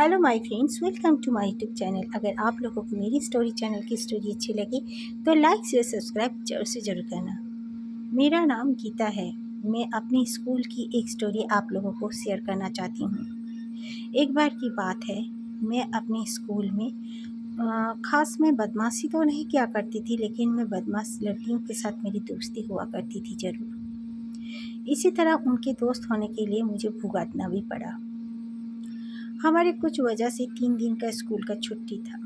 Hello my friends, welcome to my YouTube channel. अगर आप लोगों को मेरी स्टोरी चैनल की स्टोरी अच्छी लगी तो लाइक शेयर सब्सक्राइब जरूर से जरूर करना। मेरा नाम गीता है। मैं अपनी स्कूल की एक स्टोरी आप लोगों को शेयर करना चाहती हूँ। एक बार की बात है, मैं अपने स्कूल में ख़ास में बदमाशी तो नहीं किया करती थी, लेकिन मैं बदमाश लड़कियों के साथ मेरी दोस्ती हुआ करती थी ज़रूर। इसी तरह उनके दोस्त होने के लिए मुझे भुगतना भी पड़ा। हमारे कुछ वजह से 3 दिन का स्कूल का छुट्टी था।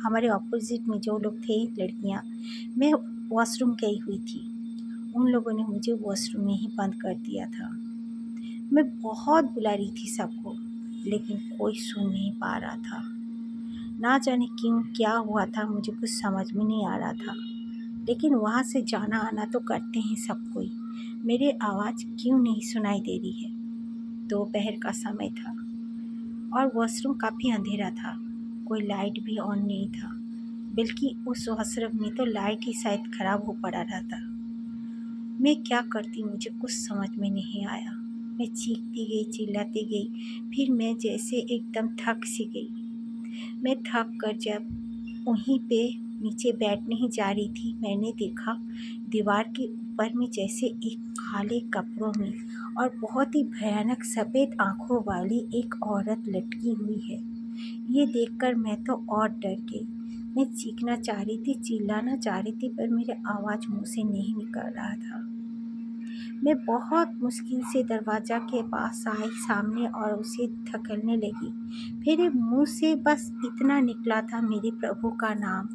हमारे ऑपोजिट में जो लोग थे लड़कियां, मैं वॉशरूम गई हुई थी। उन लोगों ने मुझे वॉशरूम में ही बंद कर दिया था। मैं बहुत बुला रही थी सबको, लेकिन कोई सुन नहीं पा रहा था। ना जाने क्यों क्या हुआ था, मुझे कुछ समझ में नहीं आ रहा था। लेकिन वहाँ से जाना आना तो करते हैं सब कोई। मेरी आवाज़ क्यों नहीं सुनाई दे रही है। दोपहर का समय था और वॉशरूम काफ़ी अंधेरा था। कोई लाइट भी ऑन नहीं था, बल्कि उस वॉशरूम में तो लाइट ही शायद ख़राब हो पड़ा रहता। मैं क्या करती मुझे कुछ समझ में नहीं आया। मैं चीखती गई, चिल्लाती गई। फिर मैं जैसे एकदम थक सी गई। मैं थक कर जब वहीं पे नीचे बैठने ही जा रही थी, मैंने देखा दीवार के ऊपर में जैसे एक काले कपड़ों में और बहुत ही भयानक सफ़ेद आँखों वाली एक औरत लटकी हुई है। ये देखकर मैं तो और डर गई। मैं चीखना चाह रही थी, चिल्लाना चाह रही थी, पर मेरे आवाज़ मुँह से नहीं निकल रहा था। मैं बहुत मुश्किल से दरवाज़ा के पास आई सामने और उसे धकेलने लगी। मेरे मुँह से बस इतना निकला था, मेरे प्रभु का नाम।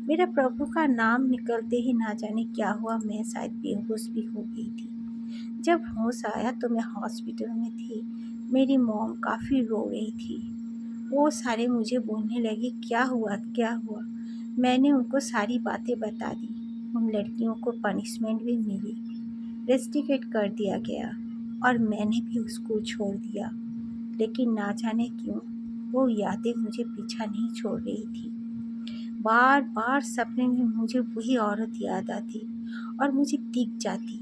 मेरा प्रभु का नाम निकलते ही ना जाने क्या हुआ, मैं शायद बेहोश भी हो गई थी। जब होश आया तो मैं हॉस्पिटल में थी। मेरी मॉम काफ़ी रो रही थी। वो सारे मुझे बोलने लगे, क्या हुआ क्या हुआ। मैंने उनको सारी बातें बता दी। उन लड़कियों को पनिशमेंट भी मिली, रेस्टिकेट कर दिया गया और मैंने भी स्कूल छोड़ दिया। लेकिन ना जाने क्यों वो यादें मुझे पीछा नहीं छोड़ रही थी। बार बार सपने में मुझे वही औरत याद आती और मुझे दिख जाती।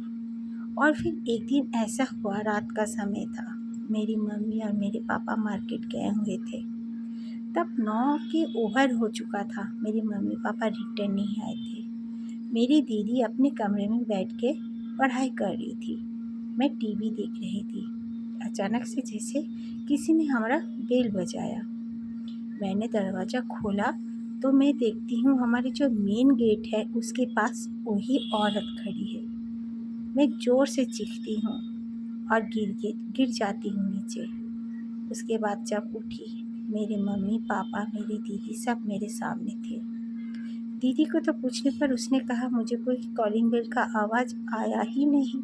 और फिर एक दिन ऐसा हुआ, रात का समय था। मेरी मम्मी और मेरे पापा मार्केट गए हुए थे। तब 9 के ओवर हो चुका था। मेरे मम्मी पापा रिटर्न नहीं आए थे। मेरी दीदी अपने कमरे में बैठ के पढ़ाई कर रही थी। मैं टीवी देख रही थी। अचानक से जैसे किसी ने हमारा बेल बजाया। मैंने दरवाज़ा खोला तो मैं देखती हूँ हमारे जो मेन गेट है उसके पास वही औरत खड़ी है। मैं ज़ोर से चीखती हूँ और गिर जाती हूँ नीचे। उसके बाद जब उठी, मेरे मम्मी पापा मेरी दीदी सब मेरे सामने थे। दीदी को तो पूछने पर उसने कहा मुझे कोई कॉलिंग बेल का आवाज़ आया ही नहीं।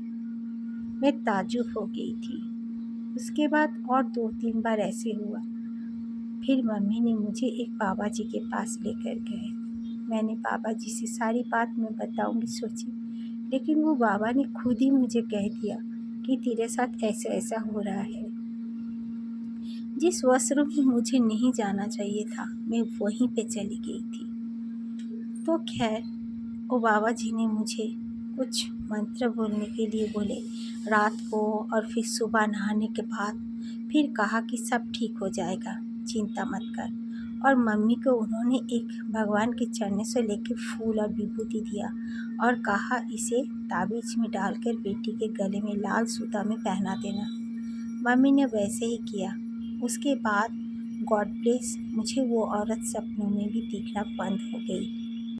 मैं ताज्जुब हो गई थी। उसके बाद और 2-3 बार ऐसे हुआ। फिर मम्मी ने मुझे एक बाबा जी के पास लेकर गए। मैंने बाबा जी से सारी बात मैं बताऊंगी सोची, लेकिन वो बाबा ने खुद ही मुझे कह दिया कि तेरे साथ ऐसा ऐसा हो रहा है। जिस वॉशरूम में मुझे नहीं जाना चाहिए था, मैं वहीं पे चली गई थी। तो खैर, वो बाबा जी ने मुझे कुछ मंत्र बोलने के लिए बोले रात को, और फिर सुबह नहाने के बाद फिर कहा कि सब ठीक हो जाएगा, चिंता मत कर। और मम्मी को उन्होंने एक भगवान के चरणों से लेकर फूल और विभूति दिया और कहा इसे ताबीज में डालकर बेटी के गले में लाल सूता में पहना देना। मम्मी ने वैसे ही किया। उसके बाद गॉड ब्लेस, मुझे वो औरत सपनों में भी दिखना बंद हो गई।